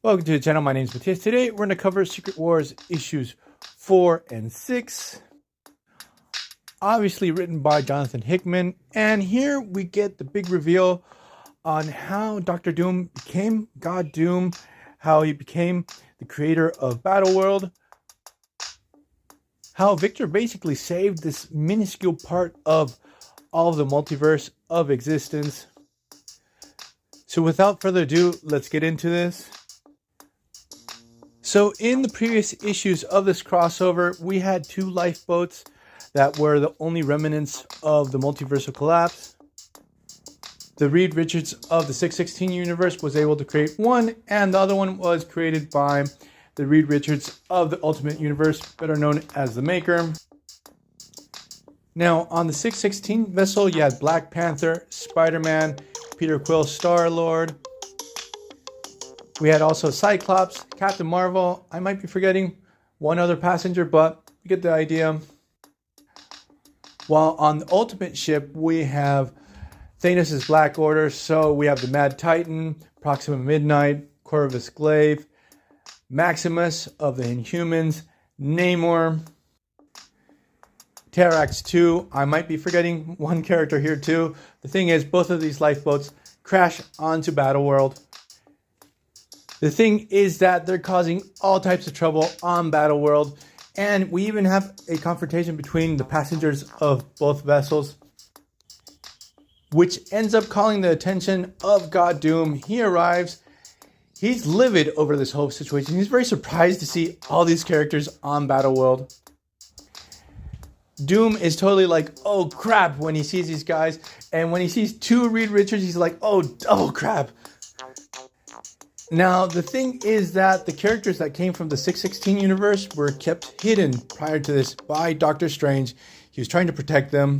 Welcome to the channel. My name is Matthias. Today we're going to cover Secret Wars issues 4 and 6. Obviously written by Jonathan Hickman. And here we get the big reveal on how Dr. Doom became God Doom, how he became the creator of Battleworld, how Victor basically saved this minuscule part of all of the multiverse of existence. So without further ado, let's get into this. So in the previous issues of this crossover, we had two lifeboats that were the only remnants of the multiversal collapse. The Reed Richards of the 616 universe was able to create one, and the other one was created by the Reed Richards of the Ultimate Universe, better known as the Maker. Now, on the 616 vessel, you had Black Panther, Spider-Man, Peter Quill, Star-Lord. We had also Cyclops, Captain Marvel. I might be forgetting one other passenger, but you get the idea. While on the Ultimate ship, we have Thanos' Black Order. So we have the Mad Titan, Proxima Midnight, Corvus Glaive, Maximus of the Inhumans, Namor, Terrax 2. I might be forgetting one character here too. The thing is, both of these lifeboats crash onto Battleworld. The thing is that they're causing all types of trouble on Battleworld, and we even have a confrontation between the passengers of both vessels, which ends up calling the attention of God Doom. He arrives. He's livid over this whole situation. He's very surprised to see all these characters on Battleworld. Doom is totally like, oh crap, when he sees these guys, and when he sees two Reed Richards, he's like, oh double crap. Now, the thing is that the characters that came from the 616 universe were kept hidden prior to this by Doctor Strange. He was trying to protect them,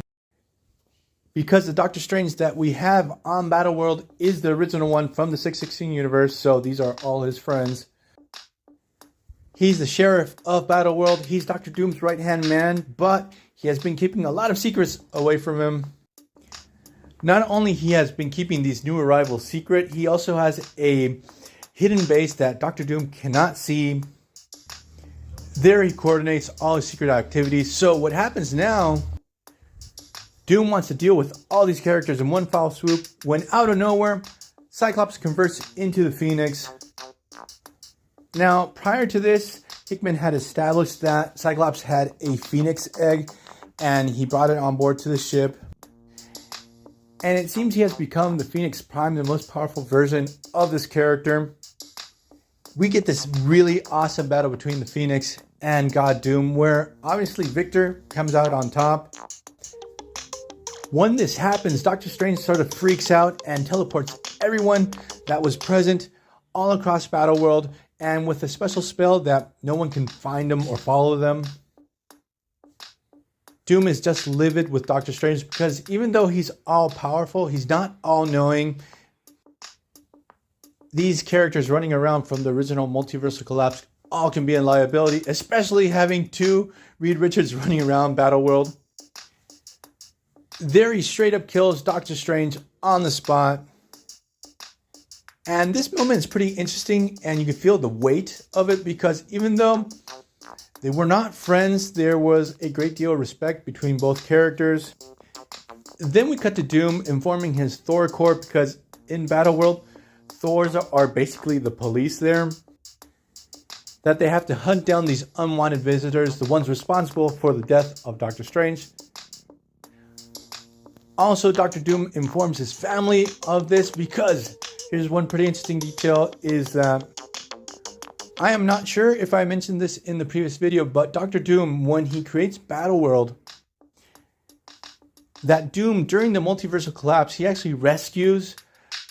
because the Doctor Strange that we have on Battleworld is the original one from the 616 universe, so these are all his friends. He's the sheriff of Battleworld. He's Dr. Doom's right-hand man, but he has been keeping a lot of secrets away from him. Not only he has been keeping these new arrivals secret, he also has a hidden base that Dr. Doom cannot see. There he coordinates all his secret activities. So what happens now, Doom wants to deal with all these characters in one foul swoop, when out of nowhere, Cyclops converts into the Phoenix. Now, prior to this, Hickman had established that Cyclops had a Phoenix egg, and he brought it on board to the ship. And it seems he has become the Phoenix Prime, the most powerful version of this character. We get this really awesome battle between the Phoenix and God Doom, where obviously Victor comes out on top. When this happens, Doctor Strange sort of freaks out and teleports everyone that was present all across Battleworld, and with a special spell that no one can find them or follow them. Doom is just livid with Doctor Strange, because even though he's all-powerful, he's not all-knowing. These characters running around from the original multiversal collapse all can be a liability, especially having two Reed Richards running around Battleworld. There he straight up kills Doctor Strange on the spot. And this moment is pretty interesting, and you can feel the weight of it, because even though they were not friends, there was a great deal of respect between both characters. Then we cut to Doom informing his Thor Corps, because in Battleworld, Thors are basically the police there, that they have to hunt down these unwanted visitors, the ones responsible for the death of Doctor Strange. Also, Dr. Doom informs his family of this, because here's one pretty interesting detail, is that I am not sure if I mentioned this in the previous video, but Dr. Doom, when he creates Battleworld, that Doom, during the multiversal collapse, he actually rescues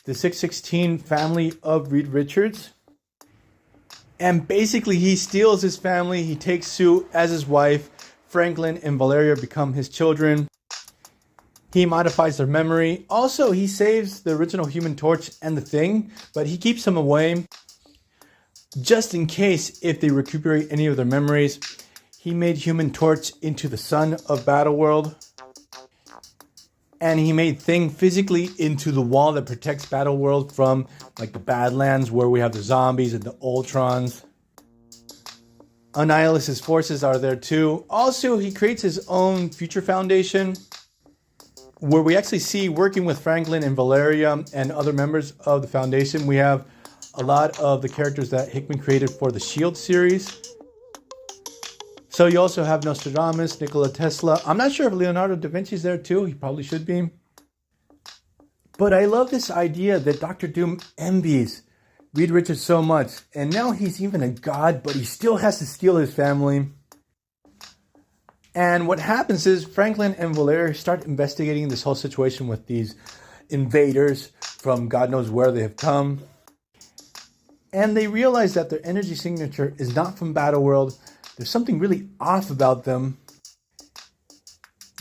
the 616 family of Reed Richards. And basically, he steals his family. He takes Sue as his wife. Franklin and Valeria become his children. He modifies their memory. Also, he saves the original Human Torch and the Thing, but he keeps them away just in case if they recuperate any of their memories. He made Human Torch into the son of Battleworld. And he made Thing physically into the wall that protects Battleworld from like the Badlands, where we have the zombies and the Ultrons. Annihilus's forces are there too. Also, he creates his own Future Foundation, where we actually see, working with Franklin and Valeria and other members of the Foundation, we have a lot of the characters that Hickman created for the S.H.I.E.L.D. series. So you also have Nostradamus, Nikola Tesla. I'm not sure if Leonardo da Vinci's there too. He probably should be. But I love this idea that Dr. Doom envies Reed Richards so much. And now he's even a god, but he still has to steal his family. And what happens is Franklin and Valeria start investigating this whole situation with these invaders from God knows where they have come. And they realize that their energy signature is not from Battleworld. There's something really off about them.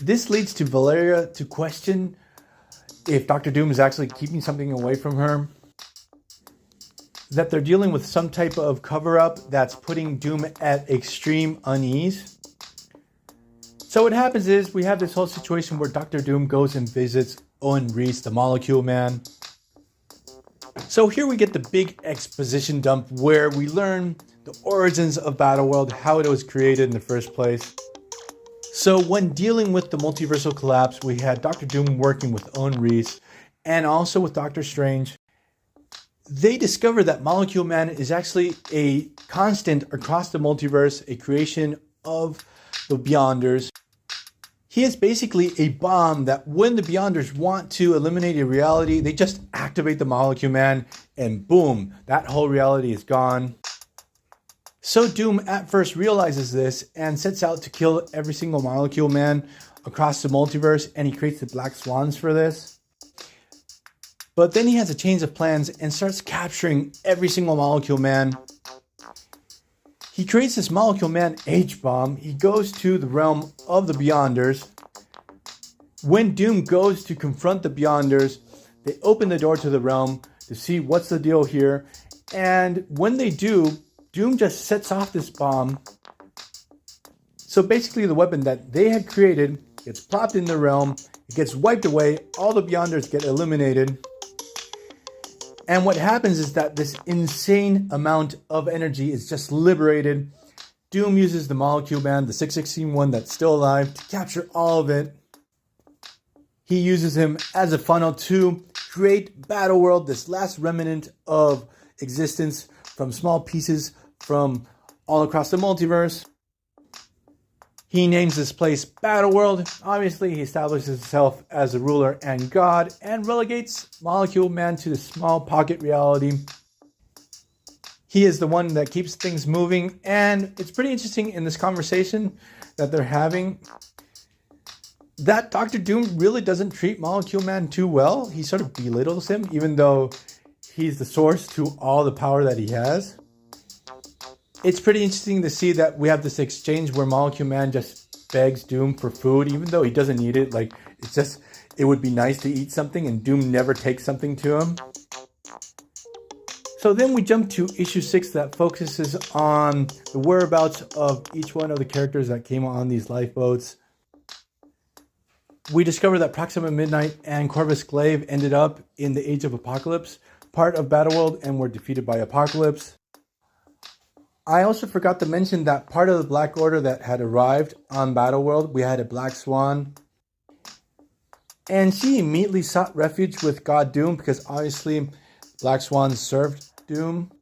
This leads to Valeria to question if Dr. Doom is actually keeping something away from her. That they're dealing with some type of cover-up that's putting Doom at extreme unease. So what happens is we have this whole situation where Dr. Doom goes and visits Owen Reese, the Molecule Man. So here we get the big exposition dump where we learn the origins of Battleworld, how it was created in the first place. So when dealing with the multiversal collapse, we had Dr. Doom working with Owen Reese and also with Doctor Strange. They discover that Molecule Man is actually a constant across the multiverse, a creation of the Beyonders. He is basically a bomb that when the Beyonders want to eliminate a reality, they just activate the Molecule Man and boom, that whole reality is gone. So Doom at first realizes this and sets out to kill every single Molecule Man across the multiverse, and he creates the Black Swans for this. But then he has a change of plans and starts capturing every single Molecule Man. He creates this Molecule Man H-bomb. He goes to the realm of the Beyonders. When Doom goes to confront the Beyonders, they open the door to the realm to see what's the deal here. And when they do, Doom just sets off this bomb. So basically the weapon that they had created gets plopped in the realm, it gets wiped away, all the Beyonders get eliminated. And what happens is that this insane amount of energy is just liberated. Doom uses the Molecule Man, the 616 one that's still alive, to capture all of it. He uses him as a funnel to create Battleworld, this last remnant of existence from small pieces from all across the multiverse. He names this place Battleworld. Obviously, he establishes himself as a ruler and god and relegates Molecule Man to the small pocket reality. He is the one that keeps things moving, and it's pretty interesting in this conversation that they're having that Dr. Doom really doesn't treat Molecule Man too well. He sort of belittles him, even though he's the source to all the power that he has. It's pretty interesting to see that we have this exchange where Molecule Man just begs Doom for food, even though he doesn't need it. Like, it's just, it would be nice to eat something, and Doom never takes something to him. So then we jump to issue 6 that focuses on the whereabouts of each one of the characters that came on these lifeboats. We discover that Proxima Midnight and Corvus Glaive ended up in the Age of Apocalypse, part of Battleworld, and were defeated by Apocalypse. I also forgot to mention that part of the Black Order that had arrived on Battleworld, we had a Black Swan. And she immediately sought refuge with God Doom because obviously Black Swan served Doom.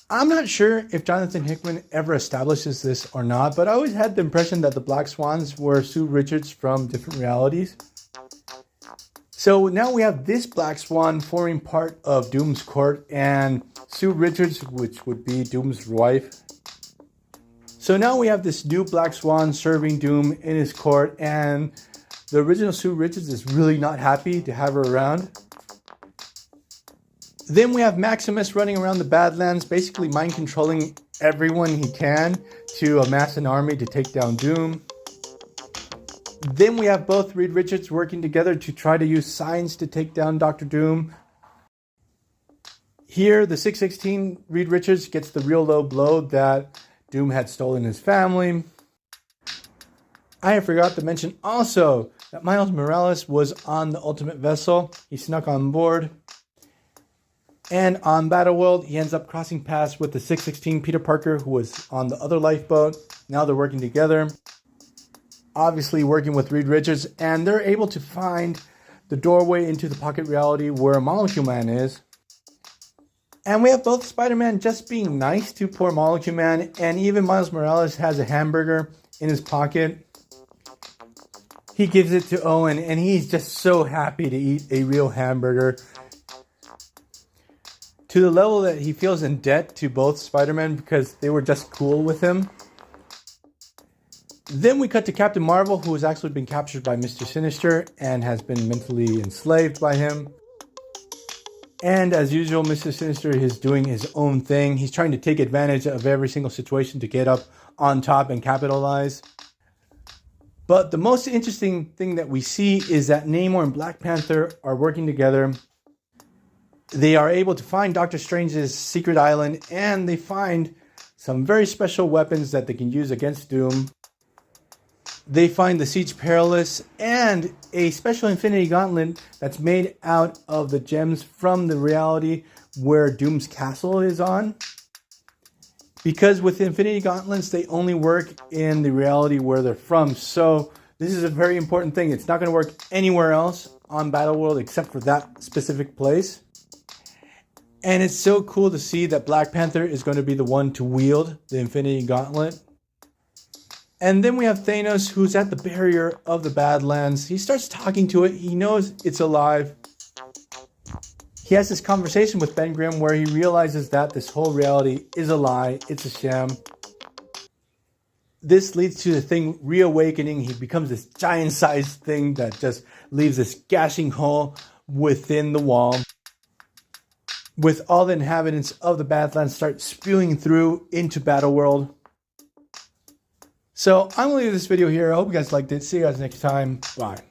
I'm not sure if Jonathan Hickman ever establishes this or not, but I always had the impression that the Black Swans were Sue Richards from different realities. So now we have this Black Swan forming part of Doom's court and Sue Richards, which would be Doom's wife. So now we have this new Black Swan serving Doom in his court, and the original Sue Richards is really not happy to have her around. Then we have Maximus running around the Badlands, basically mind controlling everyone he can to amass an army to take down Doom. Then we have both Reed Richards working together to try to use science to take down Dr. Doom. Here, the 616 Reed Richards gets the real low blow that Doom had stolen his family. I forgot to mention also that Miles Morales was on the Ultimate Vessel. He snuck on board. And on Battleworld, he ends up crossing paths with the 616 Peter Parker, who was on the other lifeboat. Now they're working together. Obviously working with Reed Richards. And they're able to find the doorway into the pocket reality where Molecule Man is. And we have both Spider-Man just being nice to poor Molecule Man. And even Miles Morales has a hamburger in his pocket. He gives it to Owen, and he's just so happy to eat a real hamburger. To the level that he feels in debt to both Spider-Man because they were just cool with him. Then we cut to Captain Marvel, who has actually been captured by Mr. Sinister and has been mentally enslaved by him. And as usual, Mr. Sinister is doing his own thing. He's trying to take advantage of every single situation to get up on top and capitalize. But the most interesting thing that we see is that Namor and Black Panther are working together. They are able to find Doctor Strange's secret island, and they find some very special weapons that they can use against Doom. They find the Siege Perilous and a special Infinity Gauntlet that's made out of the gems from the reality where Doom's castle is on. Because with Infinity Gauntlets, they only work in the reality where they're from. So this is a very important thing. It's not going to work anywhere else on Battleworld except for that specific place. And it's so cool to see that Black Panther is going to be the one to wield the Infinity Gauntlet. And then we have Thanos, who's at the barrier of the Badlands. He starts talking to it. He knows it's alive. He has this conversation with Ben Grimm where he realizes that this whole reality is a lie. It's a sham. This leads to the thing reawakening. He becomes this giant-sized thing that just leaves this gashing hole within the wall. With all the inhabitants of the Badlands start spewing through into Battleworld. So I'm going to leave this video here. I hope you guys liked it. See you guys next time. Bye.